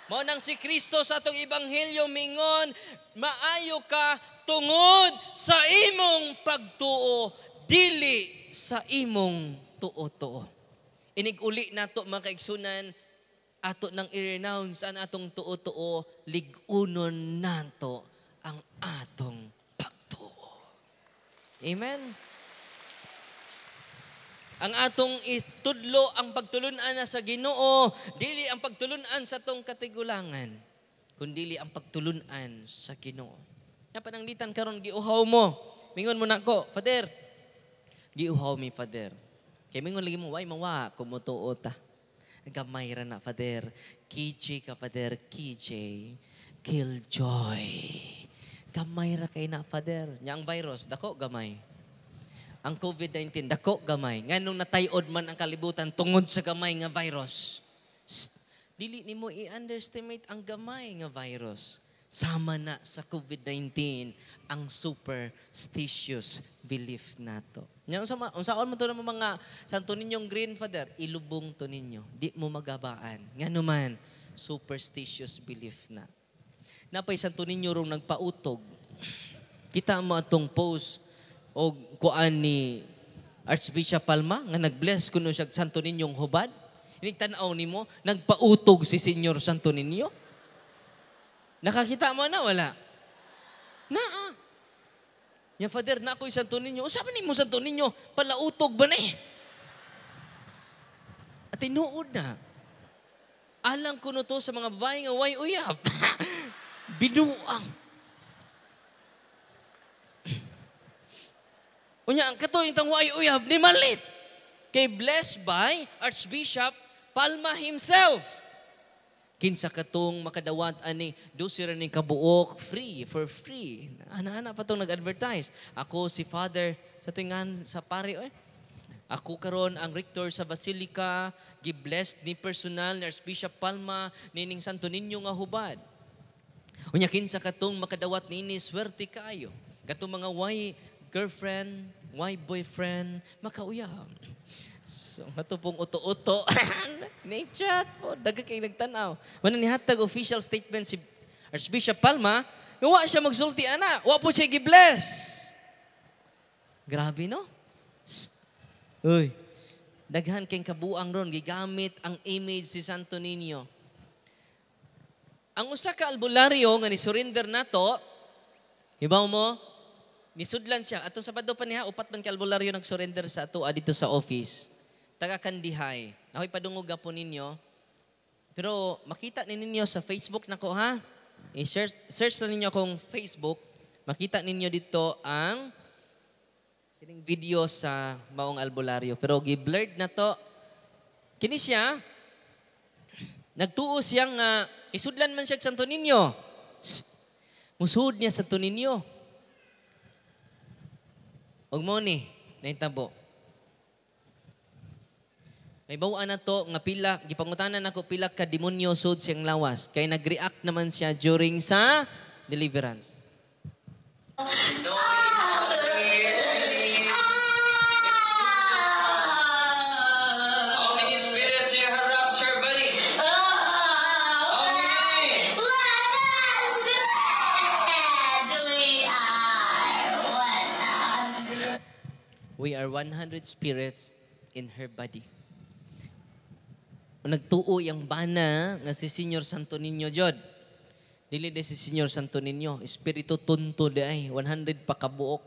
Mao nang si Kristo sa atong ebanghelyo mingon, maayo ka tungod sa imong pagtuo, dili sa imong tuo-tuo. Inig-uli nato mga kaigsunan, ato nang i-renounce ang atong tuo-tuo, lig-unon nato ang atong pagtuo. Amen. Ang atong itudlo ang pagtulunan na sa Ginoo, dili ang pagtulunan sa atong katigulangan, kundi ang pagtulunan sa Ginoo. Nga pananglitan karon giuhaw mo. Mingon mo nako, Father. Giuhaw mi, Father. Kay mingon lagi mo, way mawa kumutuo ta. Gamay ra na, Father. KJ ka, Father. KJ. Killjoy. Gamay ra kay na, Father. Nya ang virus, dako gamay. Ang COVID-19, dako gamay. Nganong natayod man ang kalibutan tungod sa gamay nga virus. Dili nimo i-underestimate ang gamay nga virus. Sama na sa COVID-19 ang superstitious belief nato. Nya unsaon mo to ng mga santo ninyong green, Father? Ilubong to ninyo. Di mo magabaan. Ngano man superstitious belief na. Napay santo ninyo rong nagpautog. Kita mo atong post o kuan ni Archbishop Palma nga nag-bless kuno siya santo ninyong hubad. Inigtanaw nimo nagpautog si Senyor Santo Niño. Nakakita mo na wala? Naa. Ya Father, na ako'y Santo Niño. O sabi nimo Santo Niño, palautog ba na eh? At tinuod na. Alang ko no to sa mga babae nga way uyab. Binuang. Unya, ang katoy itang way uyab, ni malit. Kay blessed by Archbishop Palma himself. Kinsa katong makadawat ani dosira ning kabuok for free. Ana-ana pa tong nag-advertise. Ako si Father sa tingan sa pare Ako karon ang rector sa Basilica, gi-blessed ni personal ni Archbishop Palma nining Santo Niño nga hubad. Unya kinsa katong makadawat nini swerte kayo. Katong mga girlfriend, boyfriend, makauyab. So, ato pong uto-uto. Ni-chat po, daga kayo nagtanaw. Manan ni hatag official statement si Archbishop Palma, wa siya magsulti ana, wa po siya gi-bless. Grabe no? Uy, daghan kayong kabuang ron, gigamit ang image si Santo Niño. Ang usa ka albularyo nga ni surrender nato, ibaw mo, nisudlan siya. Ato Sabado pa niya, upat man ka albularyo nag-surrender sa ato dito sa office. Taga Kandihay. Ako'y padungog po ninyo. Pero makita ninyo sa Facebook nako ha. I-search na ninyo akong Facebook. Makita ninyo dito ang video sa maong albularyo. Pero gi-blurred na to. Kini siya, nagtuo siyang isudlan man siya Santo Niño. Musud niya Santo Niño. Og mo ni, naitabo. May bawaan na to nga pila, gipangutanan nako pila ka demonyo sud siyang lawas. Kay nag-react naman siya during sa deliverance. We are 100 spirits in her body. Nagtuo yung bana nga si Senyor Santo Niño Jod. Dili de si Senyor Santo Niño. Espiritu tunto de ay. 100 pa kabuok.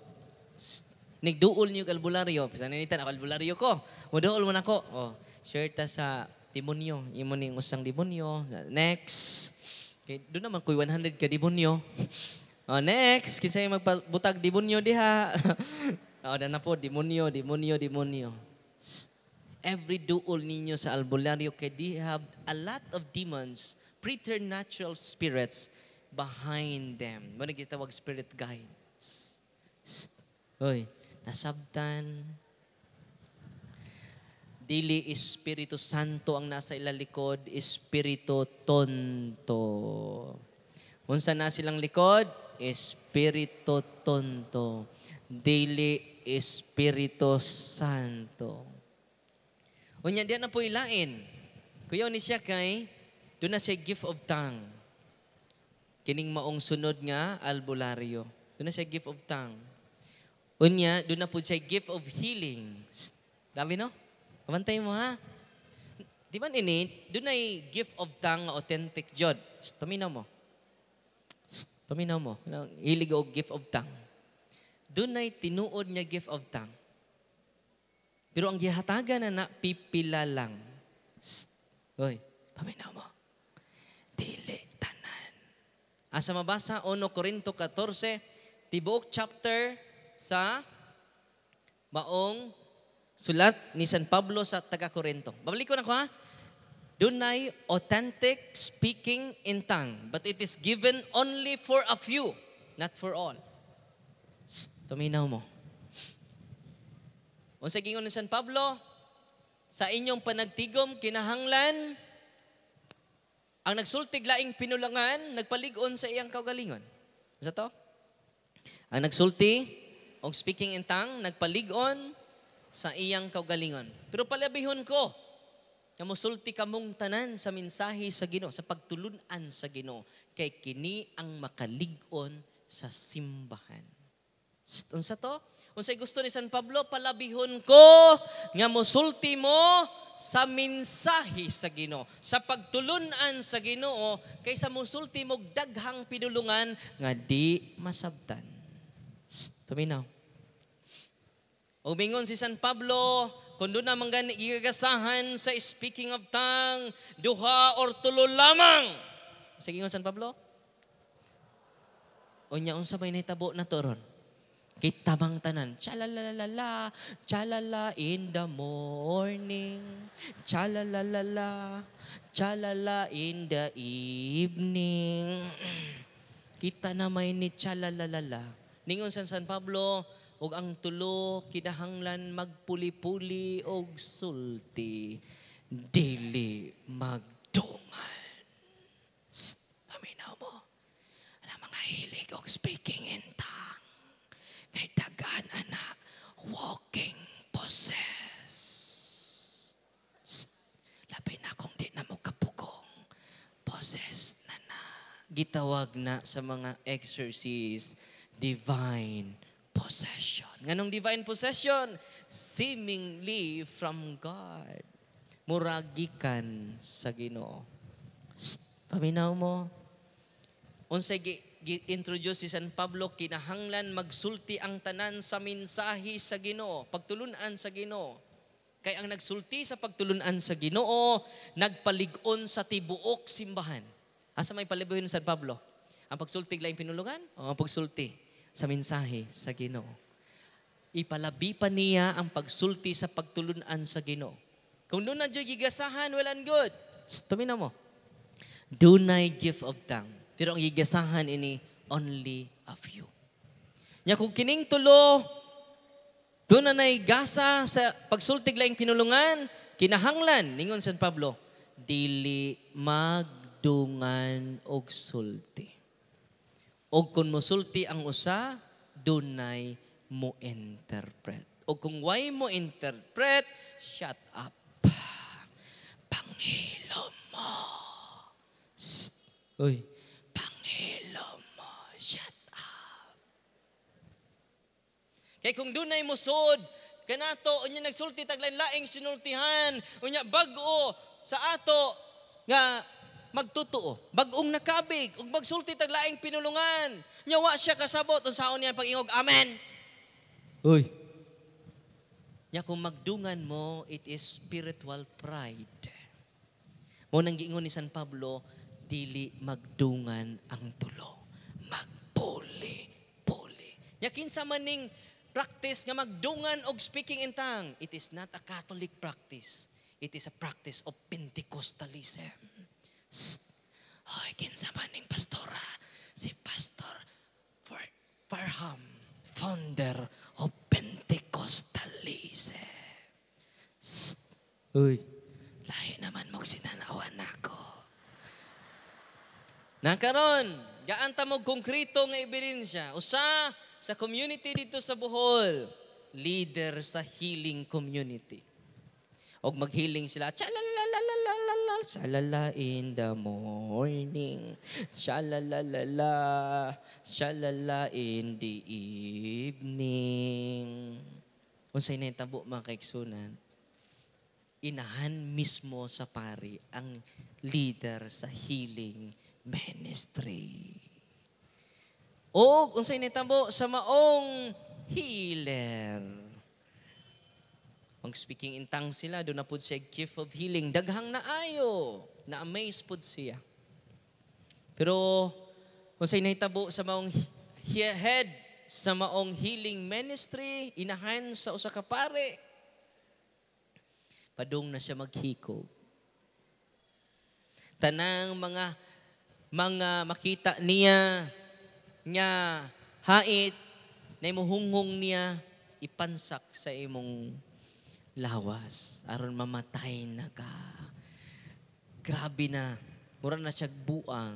Nagduol niyo albularyo. Sananitan ako albularyo ko. Muduol mo na ko. Oh, share ta sa demonyo. Imo ning usang demonyo. Next. Okay, doon naman ko'y 100 ka demonyo. Oh, next. Kinsay magbutag demonyo diha. Oh, na po, demonyo. Every duol ninyo sa albularyo, kay they have a lot of demons, preternatural spirits behind them. Muna gitawag spirit guides. Hoy, nasabtan. Dili Espiritu Santo ang nasa ilalikod, Espiritu Tonto. Unsa na silang likod? Espiritu Tonto. Dili Espiritu Santo. Unya diyan na po ilain. Kuyaw ni siya kay doon na siya gift of tongue. Kining maong sunod nga albularyo. Doon na siya gift of tongue. Unya, doon na po siya gift of healing. Dami no? Kamantay mo ha? Di ba ini, doon ay gift of tongue nga authentic jod. Paminaw mo. Paminaw mo. Hilig o gift of tongue. Doon ay tinuod niya gift of tongue. Pero ang gihatagan na pipila lang. Hoy, paminaw mo. Dili tanan. Asa mabasa, 1 Corinto 14, tibuok chapter sa maong sulat ni San Pablo sa taga-Corinto. Babalik ko na ko ha. Dunay authentic speaking in tongue, but it is given only for a few, not for all. Tuminaw mo. Unsa gingon ni San Pablo, sa inyong panagtigom kinahanglan ang nagsultig laing pinulangan nagpalig-on sa iyang kaugalingon. Unsa to? Ang nagsulti og speaking in tongue nagpalig-on sa iyang kaugalingon. Pero palabihon ko nga mosulti kamong tanan sa mensahe sa Ginoo, sa pagtulunan sa Ginoo, kay kini ang makalig-on sa simbahan. Unsa to? Unsay gusto ni San Pablo, palabihon ko nga mosulti mo sa mensahe sa Ginoo, sa pagtulunan sa Ginoo, kaysa mosulti mo daghang pinulungan nga di masabtan. Tuminaw. O mingon si San Pablo, kung doon naman gani igagasahan sa speaking of tongue, duha or tulo lamang. Sige nga San Pablo. O niya, unsa may nahitabo na to ron? Kitamang tanan, chalalala, chalala in the morning, chalalala, chalala in the evening. Kita na may ni chalalala. Ningon San Pablo, og ang tulo kinahanglan magpuli-puli og sulti, dili magdungan. Paminaw mo. Ano mga hilig og speaking in tongue. Kay dagan ana walking possess. Labi na kung di na mo kapugong possess na. Gitawag na sa mga exorcist divine possession. Nganong divine possession? Seemingly from God. Muragikan sa Ginoo. Paminaw mo. Unsay gi-introduce si San Pablo, kinahanglan magsulti ang tanan sa mensahe sa Ginoo, pagtulunan sa Ginoo. Kay ang nagsulti sa pagtulunan sa Ginoo, nagpalig-on sa tibuok simbahan. Asa may palibuhin ni San Pablo? Ang pagsulti laing pinulungan o ang pagsulti sa mensahe sa Ginoo? Ipalabi pa niya ang pagsulti sa pagtulunan sa Ginoo. Kung doon na dyan gigasahan, well and good. Tumina mo. Dunay gift of tongue. Pero ang gigasahan ini, only a few. Nya kung kining tulo, doon na gasa sa pagsultig laing pinulungan, kinahanglan, ningon San Pablo, dili magdungan og sulti. Og kung mosulti ang usa, dunay mo interpret. Og kung way mo interpret, shut up. Panghilom mo. Uy, panghilom mo. Shut up. Kaya kung dunay musod, kanato, unya nagsulti taglain-laing sinultihan, unya bag-o sa ato nga magtutuo, bag-ong nakabig, ug magsulti taglaing pinulungan. Nyawa siya kasabot unsaon niya pag-ingog, amen. Uy. Nya kung magdungan mo, it is spiritual pride. Mo nang giingon ni San Pablo, dili magdungan ang tulo. Magpuli-puli. Nya kinsa man ning practice nga magdungan og speaking in tongue, it is not a Catholic practice. It is a practice of Pentecostalism. Hoy, kinsa man ning pastora? Si Pastor Farham, founder of Pentecostalism. Uy, lahi naman mong sinanawan nako. Nakaron, gaanta mo konkreto nga ebidensya. Usa sa community dito sa Bohol, leader sa healing community. Og maghealing sila, chalalalalalala, shalala in the morning, shalalalala, shalala in the evening. Unsay nahitabo mga kaigsunan, inahan mismo sa pari ang leader sa healing ministry. O unsay nahitabo sa maong healer. Ang speaking in tongues sila, doon na po siya gift of healing. Daghang naayo, na-amaze po siya. Pero, kung sa'y nahitabo sa maong head, sa maong healing ministry, inahan sa usa ka pare, padung na siya maghiko. Tanang mga makita niya, nga hait, na imuhunghong niya, ipansak sa imong lawas, aron mamatay na ka. Grabe na. Mura na siya buang.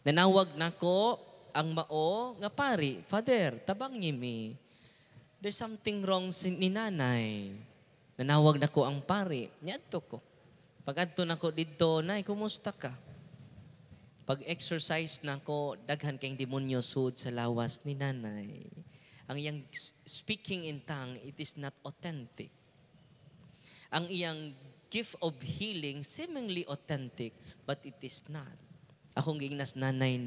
Nanawag nako ang mao nga pari, Father, tabang mi. There's something wrong ni nanay. Nanawag nako ang pari. Niadto ko. Pag adto nako didto, nay, kumusta ka? Pag-exercise nako, daghan kayong demonyo sud sa lawas ni nanay. Ang iyang speaking in tongue, it is not authentic. Ang iyang gift of healing seemingly authentic, but it is not. Akong gingnas nanay,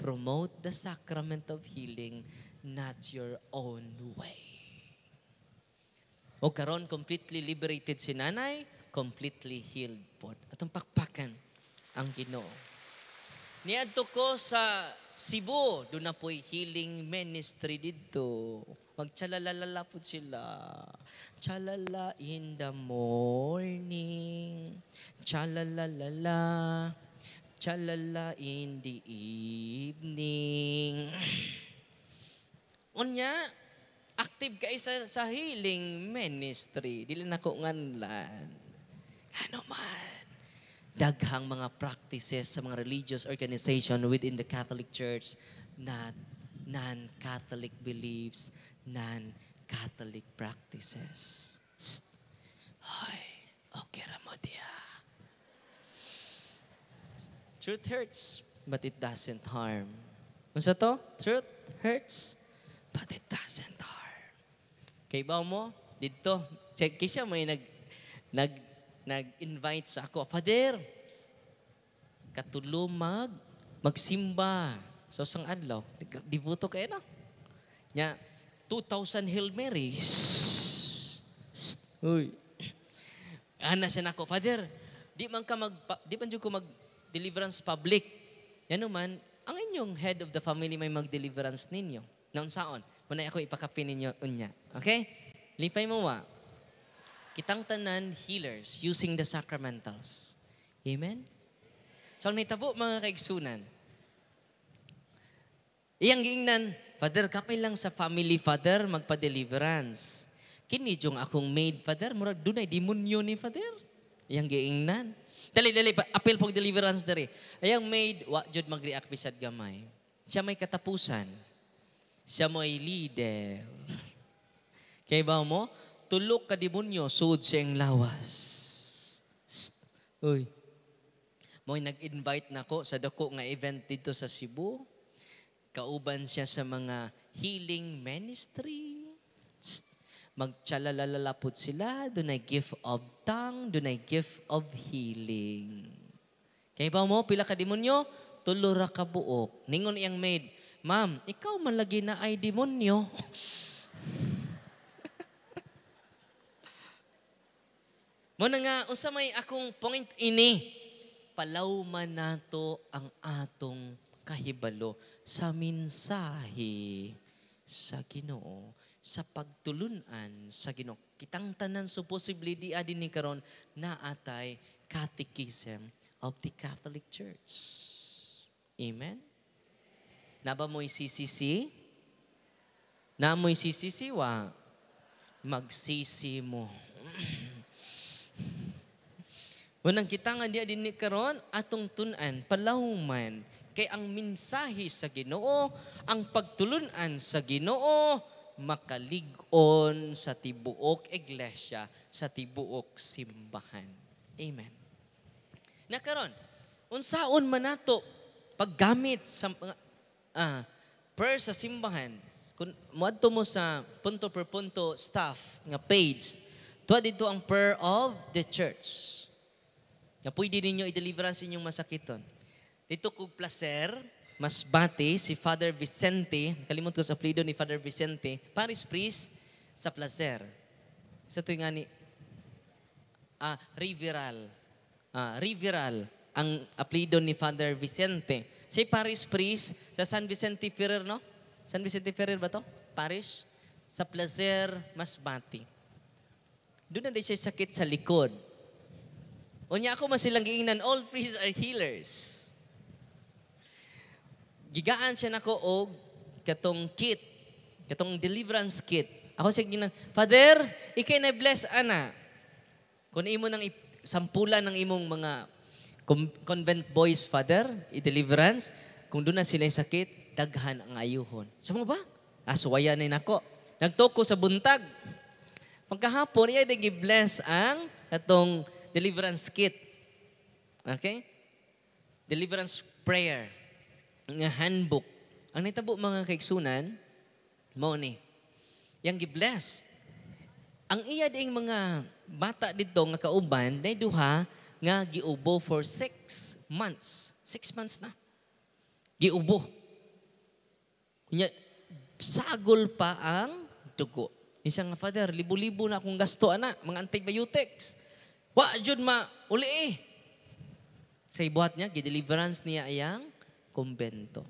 promote the sacrament of healing, not your own way. O karon completely liberated si nanay, completely healed po. Atong pakpakan ang Ginoo. Niadto ko sa Cebu, doon na po'y healing ministry dito. Magtsalalalala po sila. Chalala in the morning. Chalalalala. Chalala in the evening. Unya, active ka sa healing ministry. Dili na ko nganlan. Ano man. Daghang mga practices sa mga religious organization within the Catholic Church, not non-Catholic beliefs, non-Catholic practices. Hoy, okay ramo dia. Truth hurts, but it doesn't harm. Unsa to? Truth hurts, but it doesn't harm. Kay ba mo dito? Check siya may nag-invite sa ako, Father, katulo magsimba sa isang adlaw. Devoto kayo na. Nya, 2,000 Hail Marys. Uy. Ana siya na ako, Father, di man ko mag-deliverance public. Yan naman, ang inyong head of the family may mag-deliverance ninyo. Naon saon? Muna ako ipakapin ninyo unya. Okay? Lipay mo wa. Kitang tanan healers using the sacramentals. Amen? So, ang naitabo mga kaigsunan, iyang giingnan, Father, kapay lang sa family, Father, magpa-deliverance. Kini yung akong maid, Father, murag dunay demonyo ni Father. Iyang giingnan. Dali, apel pag deliverance dari. Iyang maid, wa jud mag-react bisad gamay. Siya may katapusan. Siya may leader. Kaya ba mo? Tulok ka demonyo, sud siyang lawas. Uy. Mo'y nag-invite na ko sa dako nga event dito sa Cebu. Kauban siya sa mga healing ministry. Magtsalalalapot sila. Doon ay gift of tongue. Doon ay gift of healing. Kaya ba mo, pila ka demonyo? Tulura ka buok. Ningon iyang maid, Ma'am, ikaw man lagi na ay demonyo. Muna nga, unsa may akong point ini, palawman nato ang atong kahibalo sa mensahe sa Ginoo, sa pagtulunan sa Ginoo. Kitang tanan supposedly di adin ni karon na atay catechism of the Catholic Church. Amen? Naba mo'y CCC? Na mo'y CCC wa? Magsisi mo. Unang kita nga diya din ni karon atong tunan, palawman, kay ang mensahe sa Ginoo, ang pagtulunan sa Ginoo, makalig-on sa tibuok iglesia, sa tibuok simbahan. Amen. Na karon, unsaon man nato paggamit sa mga per sa simbahan, kung moadto mo sa punto per punto staff nga page, tuwa dito ang prayer of the church. Nga pwede ninyo i-deliverance inyong masakiton. Dito kog placer, Masbate, si Father Vicente, kalimot ko sa apelyido ni Father Vicente, Paris Priest sa placer. Sa ito nga ni Riveral. Riveral ang apelyido ni Father Vicente. Si Paris Priest sa San Vicente Ferrer, no? San Vicente Ferrer ba to? Parish? Sa placer, Masbate. Doon na din siya sakit sa likod. Unya ako masilang giingnan, all priests are healers. Gigaan siya nako og katong kit, katong deliverance kit. Ako siya ginan, Father, ikay na bless ana. Kung imo nang sampulan ng imong mga convent boys, Father, i-deliverance, kung doon na sila sakit, daghan ang ayuhon. Sa mo ba? Suwaya na nako. Nagtoko sa buntag. Pagkahapon, iya nag-bless ang katong deliverance kit. Okay? Deliverance prayer. Nga handbook. Ang nitabo mga kaigsunan, mao ni. Yang gi-bless. Ang iya ding mga bata dito nga kauban, day duha nga giubo for 6 months. 6 months na. Giubo. Kunya, sagol pa ang dugo. Isa nga, Father, libo-libo na akong gasto, ana, mga antibiotics. Wa jud uli eh. Sa ibuhat niya, gideliverance niya ayang kumbento.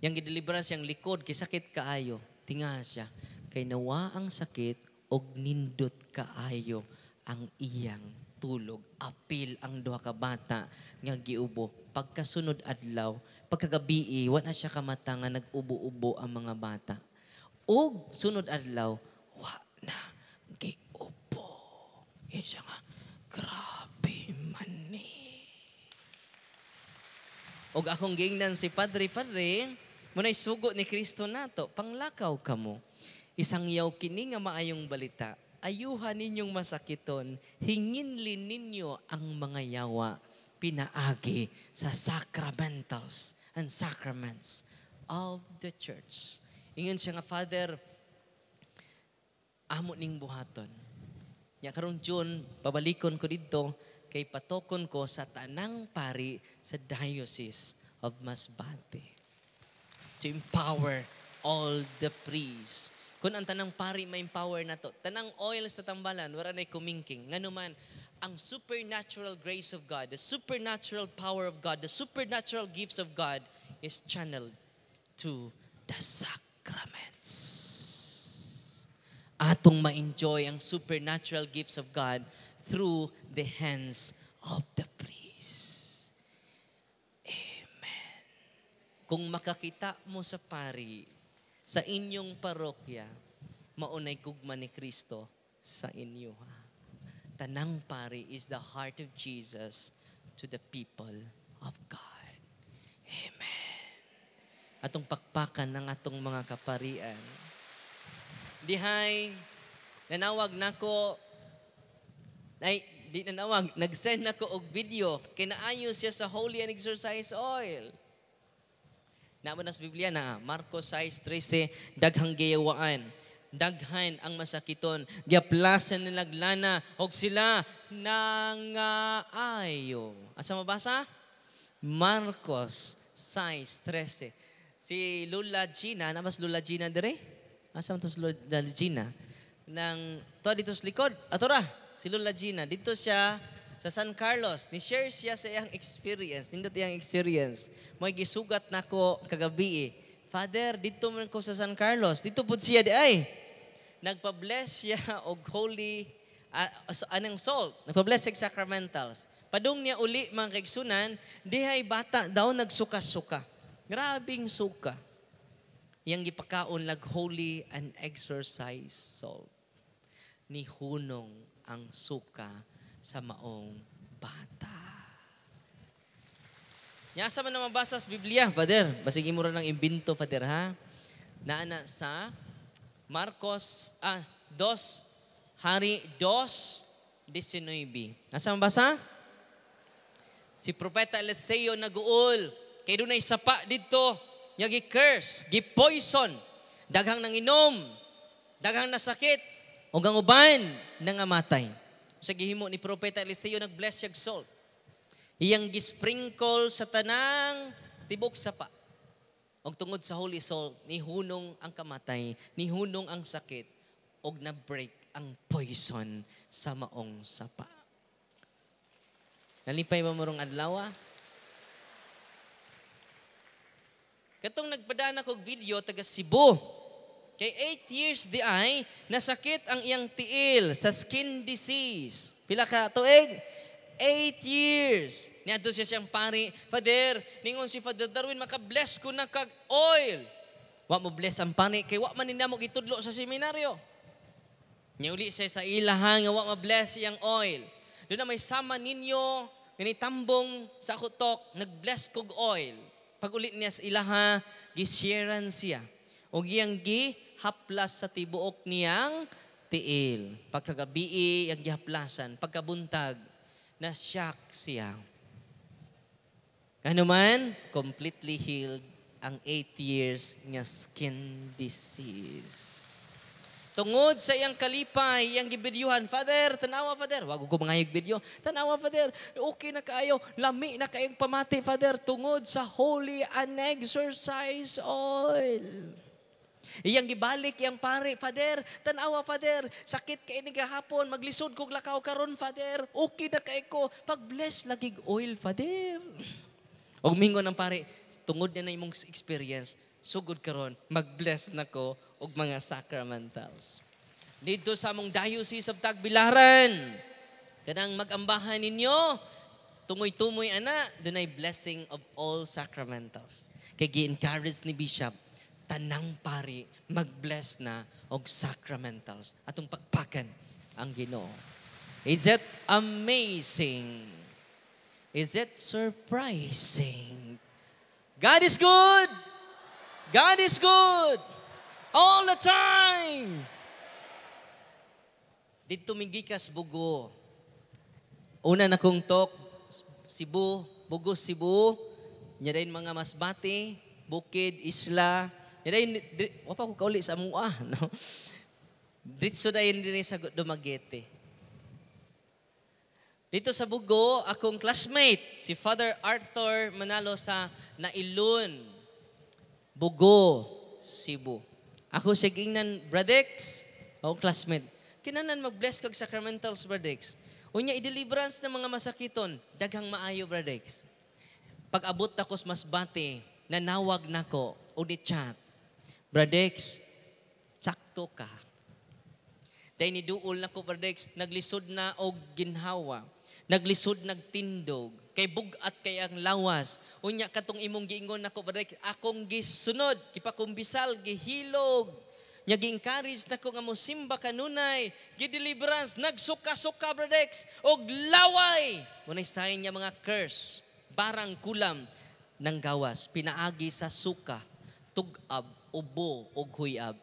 Yang gideliverance yang likod, kay sakit kaayo. Tinga siya. Kay nawa ang sakit, og nindot kaayo ang iyang tulog. Apil ang duha ka bata nga giubo. Pagkasunod adlaw, pagkagabi, wala siya kamata nga nag-ubo-ubo ang mga bata. Og sunod adlaw, wa na giubo. Yan siya nga, grabe man ni. Og akong giingnan si Padre, muna'y sugo ni Kristo nato, panglakaw kamo. Isang yaw kini nga maayong balita, ayuhan ninyong masakiton, hinginlin ninyo ang mga yawa, pinaagi sa sacramentals and sacraments of the church. Ingon siya nga, Father, amo ning buhaton. Ya karon June, pabalikon ko dito kay patokon ko sa tanang pari sa Diocese of Masbate to empower all the priests. Kung ang tanang pari ma-empower na to, tanang oil sa tambalan, wala na'y kumingking. Nganuman, ang supernatural grace of God, the supernatural power of God, the supernatural gifts of God is channeled to the sacraments. Atong ma-enjoy ang supernatural gifts of God through the hands of the priest. Amen. Kung makakita mo sa pari, sa inyong parokya, maunay gugma ni Kristo sa inyo. Tanang pari is the heart of Jesus to the people of God. Amen. Atong pakpakan ng atong mga kaparian. Dihay, nanawag nako, nag-send nako og video, kay naayo siya sa Holy and Exercise Oil. Naman sa Biblia na, Marcos 6:13, daghang giyawaan, daghan ang masakiton, giaplasan nilaglana, og sila nangaayo. Asa mabasa? Marcos 6:13. Si Lula Gina, namas Lula Gina dire? Asa man to si Lula Gina? To dito sa likod. Atora, si Lula Gina. Dito siya sa San Carlos. Ni-share siya sa iyang experience. Nindot iyang experience. May gisugat na ko kagabi. Father, dito man ko sa San Carlos. Dito po siya di ay. Nagpa-bless siya og holy anang salt. Nagpa-bless siya sacramentals. Padung niya uli mga kaigsunan, dihay bata daw nagsuka-suka. Grabing suka. Yang gipakaon lag holy and exercise salt. Ni hunong ang suka sa maong bata. Nyasa man na mabasa sa Biblia, Father. Basig mo rin ng imbento, Father, ha? Naana sa Marcos 2, Hari 2:19. Nasa mabasa? Si Propeta Eliseo naguol. Kay doon ay sapa dito. Nga gi-curse, gi-poison. Daghang nanginom. Daghang nasakit. O ang uban nangamatay. Sa gihimo ni Propeta Eliseo nag-bless siyag salt. Iyang gisprinkle sa tanang tibok sapa. Og tungod sa holy salt, nihunong ang kamatay, nihunong ang sakit, og na-break ang poison sa maong sapa. Nalipay ba morong adlaw? Katong nagpadana kog video taga Cebu. Kay 8 years di ay nasakit ang iyang tiil sa skin disease. Pila ka tuig? 8 years. Niadto siya siyang pari. Father, ningon si Father Darwin, maka-bless ko na kag oil. Wa mo bless ang pari, kay wa man nina mo gitudlo sa seminaryo. Niuli siya sa ilahan, nga wa ma-bless iyang oil. Doon na may sama ninyo, ganitambong sa kutok, nag-bless kog oil. Pag ulit niya sa ilaha, gisharean siya. O giyang gihaplas sa tibuok niyang tiil. Pagkagabi, yung gihaplasan. Pagkabuntag, na-shock siya. Kano man, completely healed ang 8 years nga skin disease. Tungod sa iyang kalipay, iyang gibidyuhan, Father, tanawa, Father. Wag ko mangayog video. Tanawa, Father. Okay na kayo. Lami na kayong pamati, Father. Tungod sa holy and exercise oil. Iyang gibalik, iyang pare, Father, tanawa, Father, sakit kay ni gahapon, maglisod kog lakaw karon, Father, okay na kay ko, pag-bless lagig oil, Father. Og mingon ng pare, tungod na imong experience, sugod karon, mag-bless na ko og mga sacramentals. Dito sa among diocese of Tagbilaran, kanang mag-ambahan ninyo, tumoy-tumoy ana, dunay blessing of all sacramentals. Kay gi-encourage ni Bishop, tanang pari mag-bless na og sacramentals atong pagpakan ang Ginoo. Is it amazing? Is it surprising? God is good. God is good. All the time. Dito migikas Bugo. Una na kong talk, Cebu, Bugo, Cebu. Nya din mga Masbate, Bukid, Isla. Wapa ko kauli sa mua, no? Dito dayon din sa Dumaguete. Dito sa Bugo, akong classmate, si Father Arthur Manalo sa Nailun, Bugo, Cebu. Ako siya gingnan, Bradex, akong classmate. Kinanan mag-bless kag sacramentals, Bradex. Unya, i-deliverance ng mga masakiton, daghang maayo, Bradex. Pag abot ako sa Masbate, nanawag nako o di chat. Bradex, sakto ka. Dahil niduol na ko, Bradex, naglisod na og ginhawa. Naglisod nagtindog. Kay bugat kay ang lawas. Unya katong imong giingon nako, Bradex, akong gisunod. Kipakumbisal, gihilog. Nya gi-encourage nako nga mo simba kanunay. Gi-deliverance, nagsuka-suka, Bradex, og laway. Munay sign niya mga curse. Barang kulam ng gawas. Pinaagi sa suka, tugab, ubo, og huyab.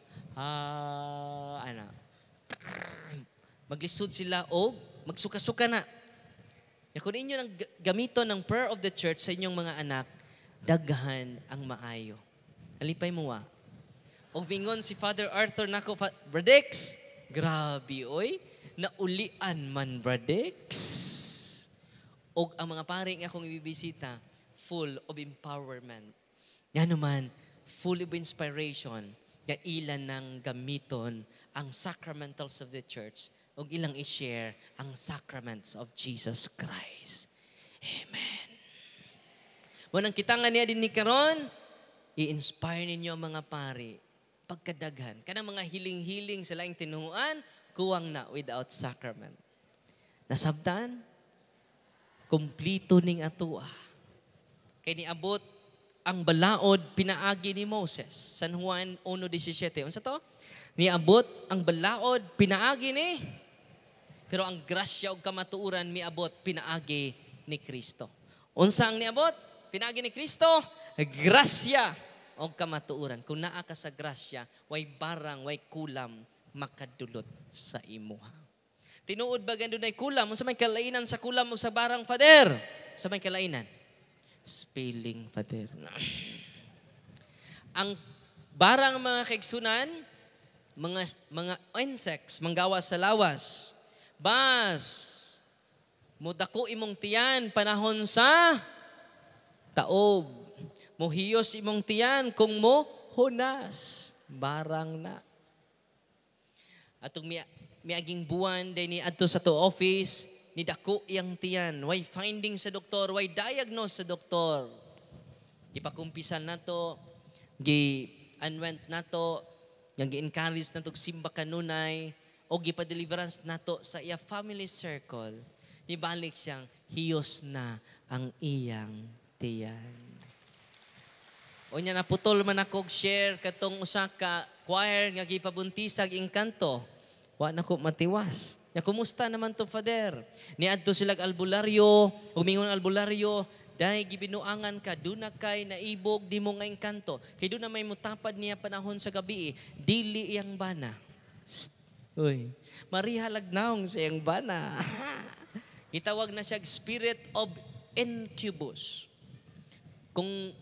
Maglisod sila og magsuka-suka na. Kung inyo nang gamiton ng prayer of the church sa inyong mga anak, daghan ang maayo. Alipay mo wa. Og mingon si Father Arthur nako, Bradex, grabe oy, naulian man, Bradex. Og ang mga pari nga akong ibibisita, full of empowerment. Yan naman, full of inspiration, na ilan ng gamiton ang sacramentals of the church o ilang i-share ang sacraments of Jesus Christ. Amen. Munang kitangan niya din ni karon, i-inspire ninyo ang mga pari, pagkadaghan. Kanang mga hiling-hiling sa laing tinuan, kuwang na without sacrament. Nasabtan? Kumplito ning atua. Kay niabot ang balaod pinaagi ni Moses. San Juan 1:17. Unsa to? Niabot ang balaod pinaagi ni, pero ang grasya ug kamatuoran miabot pinaagi ni Kristo. Unsa ang niabot? Pinaagi ni Kristo, grasya ug kamatuoran. Kung naa ka sa grasya, way barang, way kulam makadulot sa imuha. Tinuod ba gandun ay kulam? Unsa may kalainan sa kulam o sa barang, Father? Sa may kalainan. Spelling, Father. Ang barang mga kaigsunan, mga insects, manggawas sa lawas. Bas, mudako imong tiyan, panahon sa taob. Muhiyos imong tiyan, kung mo hunas. Barang na. Atong miaging buwan, day ni adto sa to office, ni dako iyang tiyan. Why finding sa doktor, why diagnose sa doktor. Di pa kumpisan na to, gi-unwent na to, gi-encourage na to, simba kanunay, o gipa-deliverance na to sa iya family circle. Nibalik siyang, hiyos na ang iyang tiyan. O niya naputol man ako share katong usa ka choir nga gipabuntisag engkanto. Wa na ko matiwas. Ya kumusta naman to, Father? Niadto sila albularyo, umingon albularyo, dahil gibinuangan ka, doon na kay naibog, di mo nga engkanto. Kay doon na may mutapad niya panahon sa gabi, dili iyang bana. Uy, marihalagnaong sa iyang bana. Gitawag na siya spirit of incubus. Kung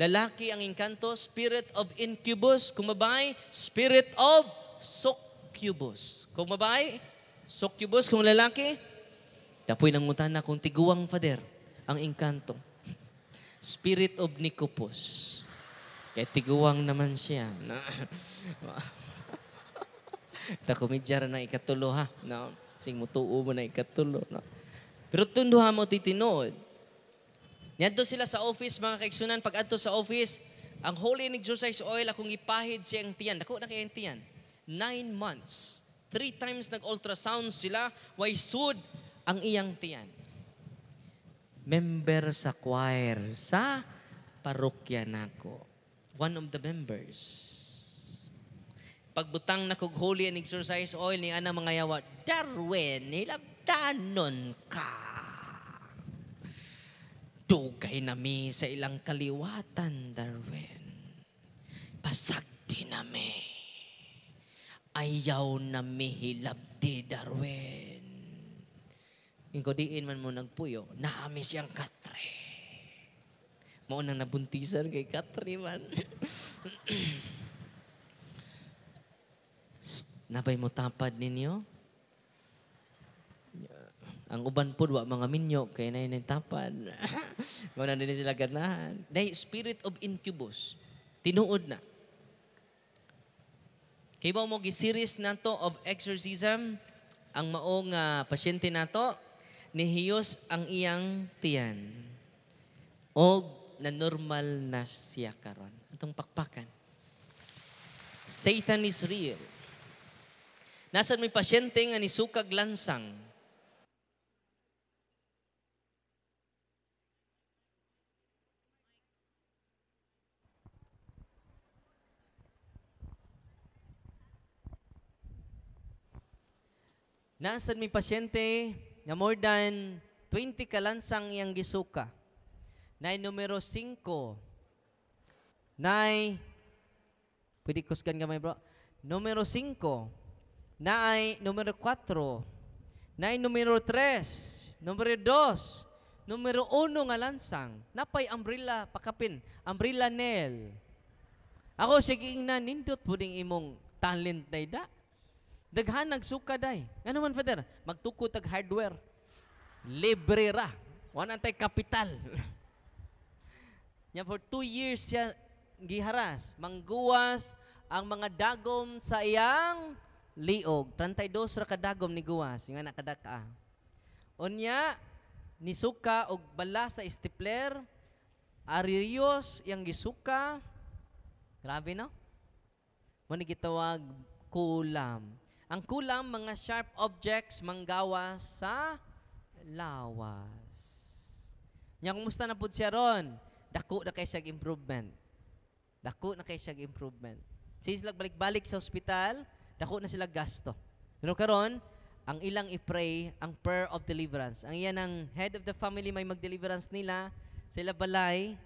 lalaki ang engkanto, spirit of incubus. Kung babae, spirit of succubus. Kung babae, succubus. Kung lalaki, tapoy nang mutana kung tiguang, Father, ang engkanto. Spirit of Nicopus. Kaya tiguang naman siya. Takumidyara na ikatulo, ha? No? Sing mutuo mo na ikatulo. No? Pero tunduha mo titinood. Niadto sila sa office, mga kaigsunan, pag adto sa office, ang Holy and Exorcise Oil, akong ipahid siyang tiyan. Dako na kayang tiyan. 9 months. 3 times nag-ultrasound sila, why sud ang iyang tiyan. Member sa choir, sa parokya nako. One of the members. Pagbutang na kog Holy and Exorcise Oil, ni ana mga yawa, Darwin, hilabdanon ka. Dugay nami sa ilang kaliwatan, Darwin. Pasagdi nami. Ayaw nami hilabdi, Darwin. Yung diin man mo nagpuyo, naami siyang katre. Maunang nabuntisan kay katre man. Nabay mo tapad ninyo? Ang uban po, mga minyo, kaya na yun tapad. Mauna din sila ganahan. Dahil spirit of incubus, tinuod na. Kaya ba mo gi-series na to of exorcism, ang maong pasyente na to, nihiyos ang iyang tiyan. O na normal na siya karon. Itong pakpakan. Satan is real. Nasaan may pasyente nga nisukag lansang. Nasaan may pasyente na more than 20 kalansang iyang gisuka. Nay numero 5. Nay, pwede kusgan ka may bro. Numero 5. Nay numero 4. Nay numero 3. Numero 2. Numero 1 nga lansang. Napay umbrella pakapin. Umbrella nail. Ako sige na nindot puding imong talent na ida. Daghan nagsuka day. Ano man, Father? Magtukod tag hardware. Libre ra. Wala tay kapital. Nya for 2 years siya giharas. Mangguwas ang mga dagom sa iyang liog. 32 ra ka dagom ni guwas. Nga nakadaka. Unya, nisuka og bala sa stapler. Aririos yang gisuka. Grabe, no? Muna gitawag kulam. Ang kulam, mga sharp objects, manggawa sa lawas. Nya, kumusta na po siya ron? Dako na kay siyang improvement. Dako na kay siyang improvement. Sila balik-balik sa ospital, dako na sila gasto. Pero karon, ang ilang i-pray, ang prayer of deliverance. Ang iyan ang head of the family may mag-deliverance nila, sila balay,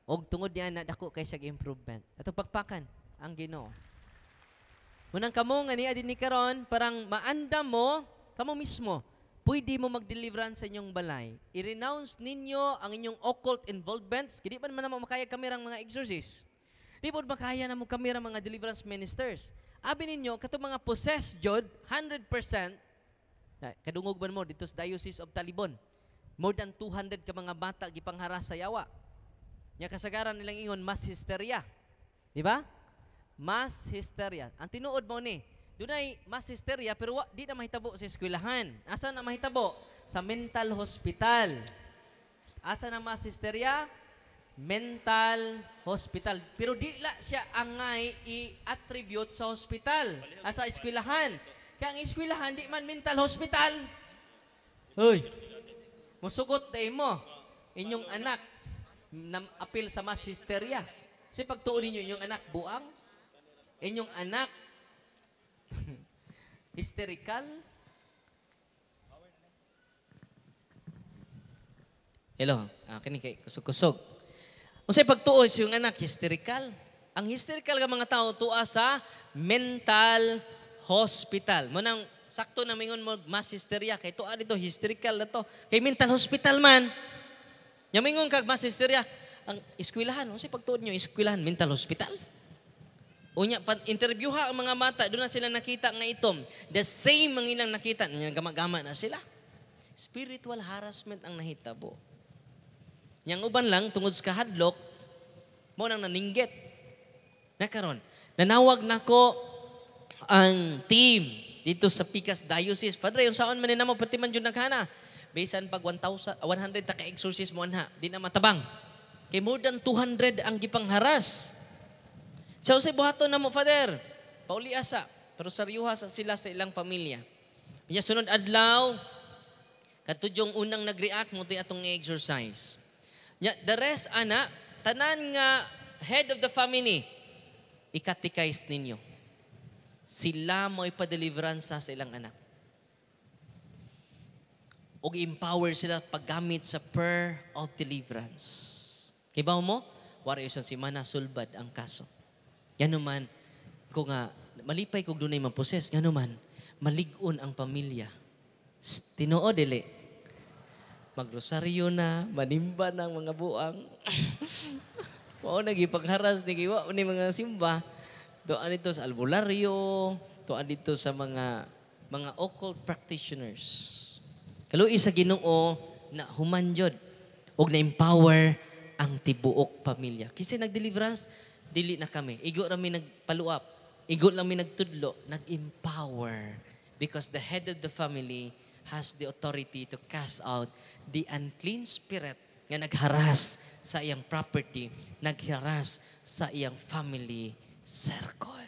og tungod niya na dako kay siyang improvement. Ato pagpakan, ang Ginoo. Munang kamo nga niya din ni karon, parang maanda mo, kamo mismo, pwede mo mag-deliverance sa inyong balay. I-renounce ninyo ang inyong occult involvements. Hindi pa naman makaya kamerang mga exorcist. Di po makaya na mo kamerang mga deliverance ministers. Abi ninyo, katong mga possessed jod, 100%, kadungog man mo dito sa Diocese of Talibon. More than 200 ka mga bata gipangharas sa yawa. Nya kasagaran nilang ingon, mass hysteria. Di ba? Mass hysteria. Ang tinuod mo ni, dunay mass hysteria pero di na mahitabo sa eskwelahan. Asa na mahitabo? Sa mental hospital. Asa na mass hysteria? Mental hospital. Pero di la siya angay i-attribute sa hospital. Asa eskwelahan. Kaya ang eskwelahan di man mental hospital. Hoy. Musugot day mo. Inyong anak na apil sa mass hysteria. Kasi pagtuon ninyo inyong anak buang. Inyong anak hysterical. Hello, kini kay kusog-kusog. Unsay pagtuo sa yung anak hysterical? Ang hysterical nga mga tao tuwa sa mental hospital. Mo nang sakto na mingon mo mass hysteria kay tuwa dito hysterical na to. Kay mental hospital man. Nya mingon kag mass hysteria, ang eskwelahan, unsay pagtuo nyo eskwelahan mental hospital? Unya, interview ha ang mga mata, doon na sila nakita nga itom. The same ang ilang nakita, gama-gama na sila. Spiritual harassment ang nahitabo. Yang uban lang, tungod sa kahadlok, mo nang naninggit. Nakaron, nanawag nako ang team dito sa Picas Diocese. Padre, yung saan man na mo, pati man dyan naghana. Basan pag 100 ta ka-exorcist mo anha, di na matabang. Kay more than 200 ang gipangharas. So, sa buhaton na mo, Father, pauli asa, pero saryuha sa sila sa ilang pamilya. Kaya sunod adlaw, katudyong unang nag-react mo ito atong exercise. The rest, ana, tanan nga head of the family, ikatikais ninyo. Sila mo ipadeliverance sa ilang anak. O empower sila paggamit sa prayer of deliverance. Kaya ba mo? Wari isang si Mana sulbad ang kaso. Yan naman, kung malipay kung doon ay maposes, yan naman, maligon ang pamilya. Tinoo, dili. Magrosaryo na, manimba ng mga buang. Oo, nagipagharas, nagiwa ni mga simba. Doon dito sa albularyo, doon dito sa mga occult practitioners. Kaluoy sa Ginoo na humanjod o na-empower ang tibuok pamilya. Kasi nag-deliverance, dili na kami. Igo rami nagpaluap. Igo rami nagtudlo, nag-empower. Because the head of the family has the authority to cast out the unclean spirit nga nagharas sa iyang property, nagharas sa iyang family circle.